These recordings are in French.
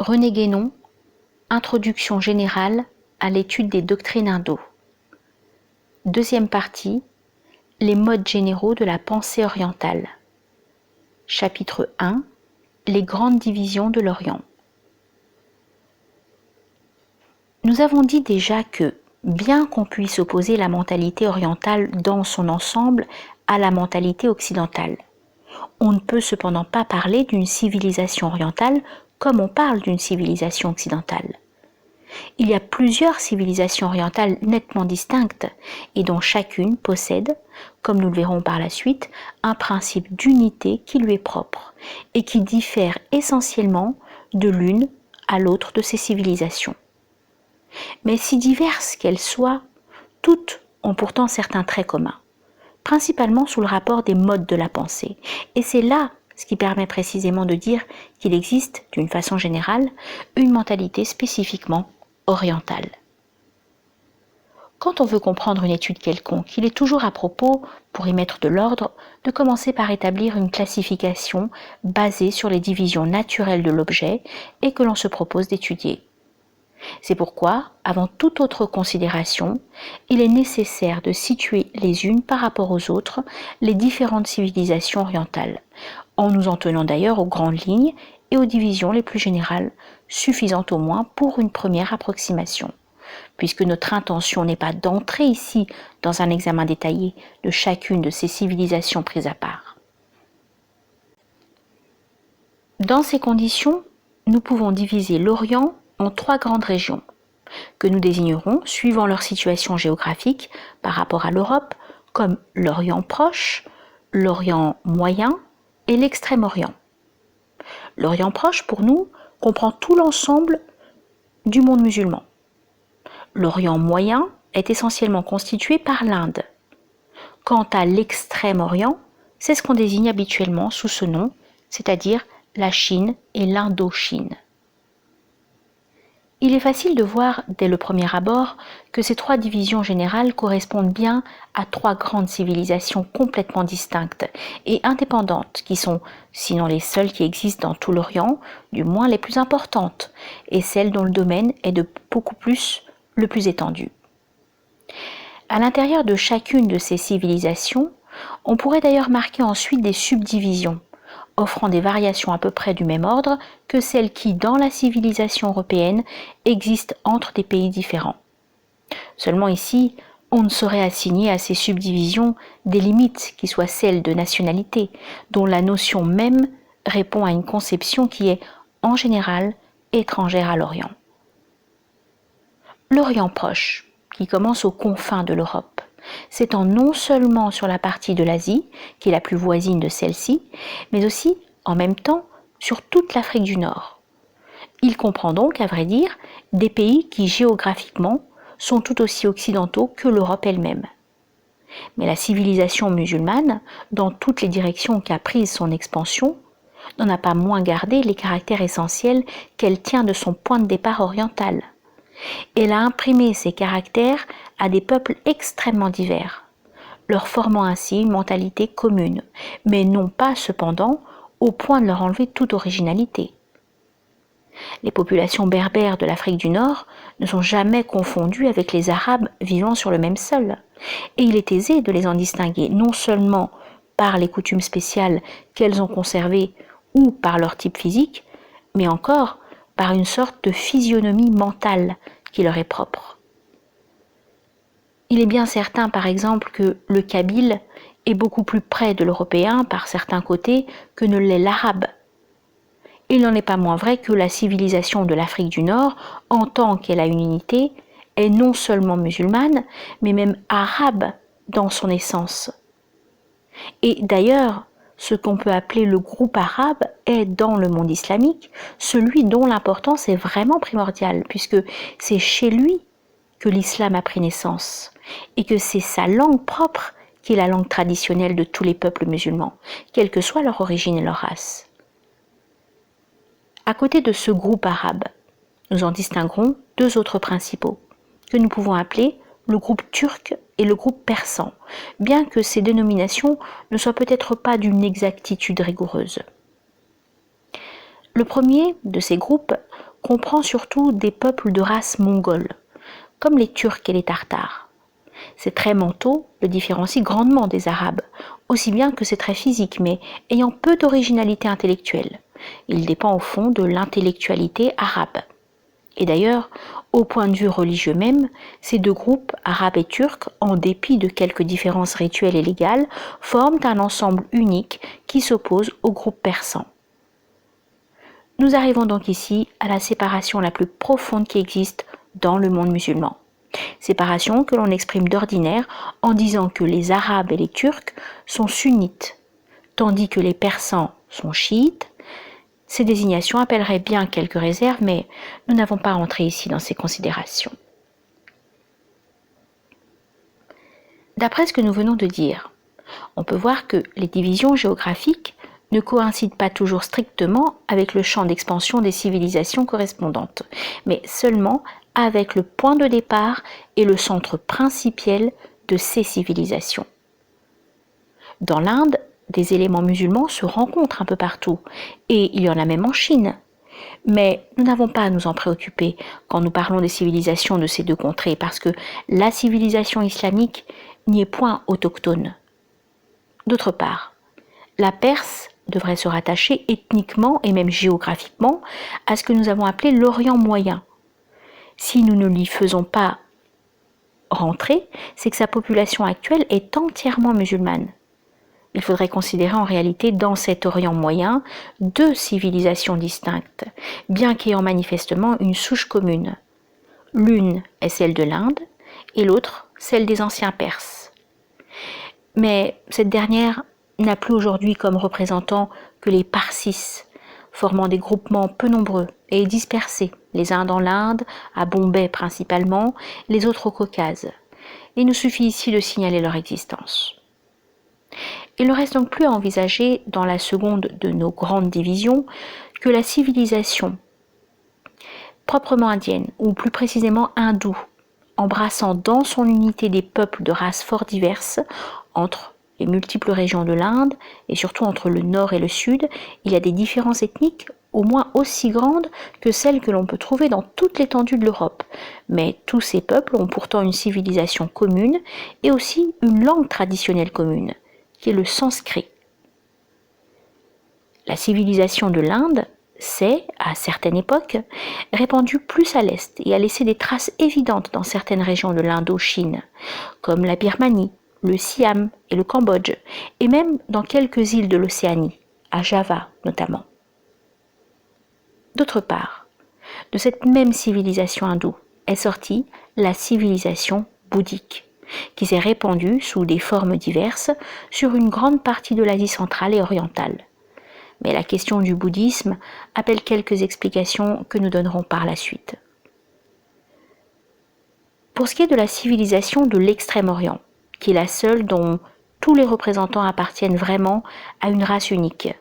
René Guénon, Introduction générale à l'étude des doctrines indo. Deuxième partie, les modes généraux de la pensée orientale. Chapitre 1, les grandes divisions de l'Orient. Nous avons dit déjà que, bien qu'on puisse opposer la mentalité orientale dans son ensemble à la mentalité occidentale, on ne peut cependant pas parler d'une civilisation orientale comme on parle d'une civilisation occidentale. Il y a plusieurs civilisations orientales nettement distinctes et dont chacune possède, comme nous le verrons par la suite, un principe d'unité qui lui est propre et qui diffère essentiellement de l'une à l'autre de ces civilisations. Mais si diverses qu'elles soient, toutes ont pourtant certains traits communs, principalement sous le rapport des modes de la pensée. Et c'est là ce qui permet précisément de dire qu'il existe, d'une façon générale, une mentalité spécifiquement orientale. Quand on veut comprendre une étude quelconque, il est toujours à propos, pour y mettre de l'ordre, de commencer par établir une classification basée sur les divisions naturelles de l'objet et que l'on se propose d'étudier. C'est pourquoi, avant toute autre considération, il est nécessaire de situer les unes par rapport aux autres les différentes civilisations orientales, en nous en tenant d'ailleurs aux grandes lignes et aux divisions les plus générales, suffisantes au moins pour une première approximation, puisque notre intention n'est pas d'entrer ici dans un examen détaillé de chacune de ces civilisations prises à part. Dans ces conditions, nous pouvons diviser l'Orient en trois grandes régions, que nous désignerons, suivant leur situation géographique par rapport à l'Europe, comme l'Orient proche, l'Orient moyen et l'Extrême-Orient. L'Orient proche, pour nous, comprend tout l'ensemble du monde musulman. L'Orient moyen est essentiellement constitué par l'Inde. Quant à l'Extrême-Orient, c'est ce qu'on désigne habituellement sous ce nom, c'est-à-dire la Chine et l'Indochine. Il est facile de voir dès le premier abord que ces trois divisions générales correspondent bien à trois grandes civilisations complètement distinctes et indépendantes qui sont, sinon les seules qui existent dans tout l'Orient, du moins les plus importantes et celles dont le domaine est de beaucoup plus le plus étendu. À l'intérieur de chacune de ces civilisations, on pourrait d'ailleurs marquer ensuite des subdivisions, offrant des variations à peu près du même ordre que celles qui, dans la civilisation européenne, existent entre des pays différents. Seulement ici, on ne saurait assigner à ces subdivisions des limites qui soient celles de nationalité, dont la notion même répond à une conception qui est, en général, étrangère à l'Orient. L'Orient proche, qui commence aux confins de l'Europe, s'étend non seulement sur la partie de l'Asie, qui est la plus voisine de celle-ci, mais aussi, en même temps, sur toute l'Afrique du Nord. Il comprend donc, à vrai dire, des pays qui géographiquement sont tout aussi occidentaux que l'Europe elle-même. Mais la civilisation musulmane, dans toutes les directions qu'a prises son expansion, n'en a pas moins gardé les caractères essentiels qu'elle tient de son point de départ oriental. Elle a imprimé ces caractères à des peuples extrêmement divers, leur formant ainsi une mentalité commune, mais non pas cependant au point de leur enlever toute originalité. Les populations berbères de l'Afrique du Nord ne sont jamais confondues avec les Arabes vivant sur le même sol, et il est aisé de les en distinguer non seulement par les coutumes spéciales qu'elles ont conservées ou par leur type physique, mais encore par une sorte de physionomie mentale qui leur est propre. Il est bien certain, par exemple, que le kabyle est beaucoup plus près de l'européen par certains côtés que ne l'est l'arabe. Il n'en est pas moins vrai que la civilisation de l'Afrique du Nord, en tant qu'elle a une unité, est non seulement musulmane, mais même arabe dans son essence. Et d'ailleurs, ce qu'on peut appeler le groupe arabe est, dans le monde islamique, celui dont l'importance est vraiment primordiale, puisque c'est chez lui que l'islam a pris naissance, et que c'est sa langue propre qui est la langue traditionnelle de tous les peuples musulmans, quelle que soit leur origine et leur race. À côté de ce groupe arabe, nous en distinguerons deux autres principaux, que nous pouvons appeler le groupe turc et le groupe persan, bien que ces dénominations ne soient peut-être pas d'une exactitude rigoureuse. Le premier de ces groupes comprend surtout des peuples de race mongole, comme les Turcs et les Tartares. Ces traits mentaux le différencient grandement des Arabes, aussi bien que ses traits physiques, mais ayant peu d'originalité intellectuelle. Il dépend au fond de l'intellectualité arabe. Et d'ailleurs, au point de vue religieux même, ces deux groupes, arabes et turcs, en dépit de quelques différences rituelles et légales, forment un ensemble unique qui s'oppose au groupe persan. Nous arrivons donc ici à la séparation la plus profonde qui existe dans le monde musulman. Séparation que l'on exprime d'ordinaire en disant que les Arabes et les Turcs sont sunnites, tandis que les Persans sont chiites. Ces désignations appelleraient bien quelques réserves, mais nous n'avons pas à entrer ici dans ces considérations. D'après ce que nous venons de dire, on peut voir que les divisions géographiques ne coïncident pas toujours strictement avec le champ d'expansion des civilisations correspondantes, mais seulement avec le point de départ et le centre principal de ces civilisations. Dans l'Inde, des éléments musulmans se rencontrent un peu partout, et il y en a même en Chine. Mais nous n'avons pas à nous en préoccuper quand nous parlons des civilisations de ces deux contrées, parce que la civilisation islamique n'y est point autochtone. D'autre part, la Perse devrait se rattacher ethniquement et même géographiquement à ce que nous avons appelé l'Orient moyen. Si nous ne l'y faisons pas rentrer, c'est que sa population actuelle est entièrement musulmane. Il faudrait considérer en réalité dans cet Orient moyen deux civilisations distinctes, bien qu'ayant manifestement une souche commune. L'une est celle de l'Inde et l'autre celle des anciens Perses. Mais cette dernière n'a plus aujourd'hui comme représentants que les Parsis, formant des groupements peu nombreux et dispersés, les uns dans l'Inde, à Bombay principalement, les autres au Caucase. Il nous suffit ici de signaler leur existence. Il ne reste donc plus à envisager, dans la seconde de nos grandes divisions, que la civilisation proprement indienne, ou plus précisément hindoue, embrassant dans son unité des peuples de races fort diverses, entre les multiples régions de l'Inde, et surtout entre le nord et le sud, il y a des différences ethniques au moins aussi grandes que celles que l'on peut trouver dans toute l'étendue de l'Europe. Mais tous ces peuples ont pourtant une civilisation commune et aussi une langue traditionnelle commune, qui est le sanskrit. La civilisation de l'Inde s'est, à certaines époques, répandue plus à l'est et a laissé des traces évidentes dans certaines régions de l'Indochine, comme la Birmanie, le Siam et le Cambodge, et même dans quelques îles de l'Océanie, à Java notamment. D'autre part, de cette même civilisation hindoue est sortie la civilisation bouddhique, qui s'est répandue sous des formes diverses sur une grande partie de l'Asie centrale et orientale. Mais la question du bouddhisme appelle quelques explications que nous donnerons par la suite. Pour ce qui est de la civilisation de l'Extrême-Orient, qui est la seule dont tous les représentants appartiennent vraiment à une race unique,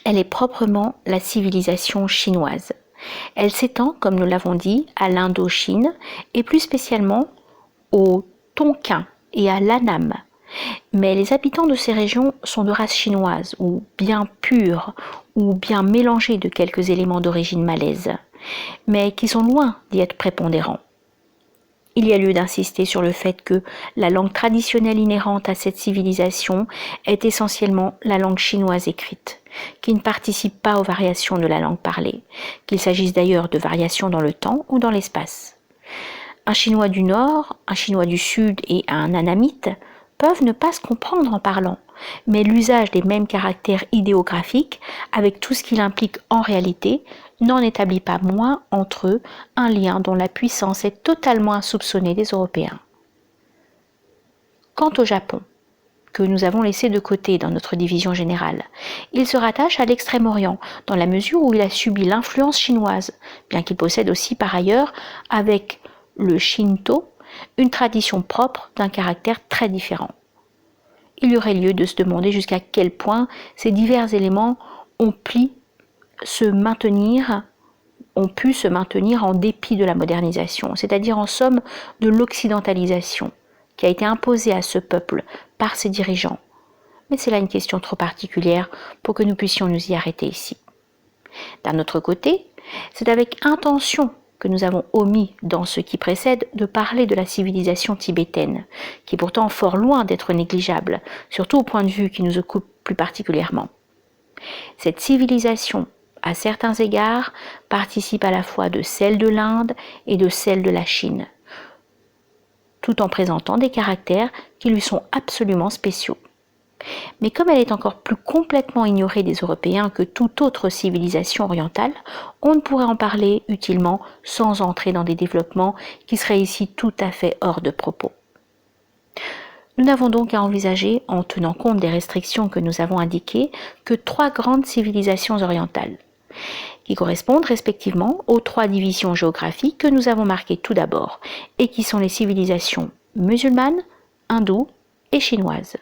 elle est proprement la civilisation chinoise. Elle s'étend, comme nous l'avons dit, à l'Indochine et plus spécialement au Tonkin et à l'Annam. Mais les habitants de ces régions sont de race chinoise ou bien pure ou bien mélangés de quelques éléments d'origine malaise, mais qui sont loin d'y être prépondérants. Il y a lieu d'insister sur le fait que la langue traditionnelle inhérente à cette civilisation est essentiellement la langue chinoise écrite, qui ne participe pas aux variations de la langue parlée, qu'il s'agisse d'ailleurs de variations dans le temps ou dans l'espace. Un chinois du nord, un chinois du sud et un annamite peuvent ne pas se comprendre en parlant, mais l'usage des mêmes caractères idéographiques, avec tout ce qu'il implique en réalité, n'en établit pas moins entre eux un lien dont la puissance est totalement insoupçonnée des Européens. Quant au Japon, que nous avons laissé de côté dans notre division générale, il se rattache à l'Extrême-Orient, dans la mesure où il a subi l'influence chinoise, bien qu'il possède aussi par ailleurs, avec le Shinto, une tradition propre d'un caractère très différent. Il y aurait lieu de se demander jusqu'à quel point ces divers éléments ont pu se maintenir en dépit de la modernisation, c'est-à-dire en somme de l'occidentalisation qui a été imposée à ce peuple par ses dirigeants. Mais c'est là une question trop particulière pour que nous puissions nous y arrêter ici. D'un autre côté, c'est avec intention que nous avons omis dans ce qui précède de parler de la civilisation tibétaine, qui est pourtant fort loin d'être négligeable, surtout au point de vue qui nous occupe plus particulièrement. Cette civilisation, à certains égards, participe à la fois de celle de l'Inde et de celle de la Chine, tout en présentant des caractères qui lui sont absolument spéciaux. Mais comme elle est encore plus complètement ignorée des Européens que toute autre civilisation orientale, on ne pourrait en parler utilement sans entrer dans des développements qui seraient ici tout à fait hors de propos. Nous n'avons donc à envisager, en tenant compte des restrictions que nous avons indiquées, que 3 grandes civilisations orientales, qui correspondent respectivement aux 3 divisions géographiques que nous avons marquées tout d'abord, et qui sont les civilisations musulmanes, hindoues et chinoises.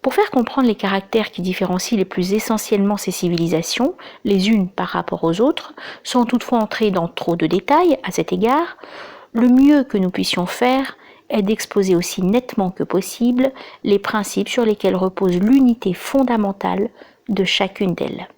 Pour faire comprendre les caractères qui différencient les plus essentiellement ces civilisations, les unes par rapport aux autres, sans toutefois entrer dans trop de détails à cet égard, le mieux que nous puissions faire est d'exposer aussi nettement que possible les principes sur lesquels repose l'unité fondamentale de chacune d'elles.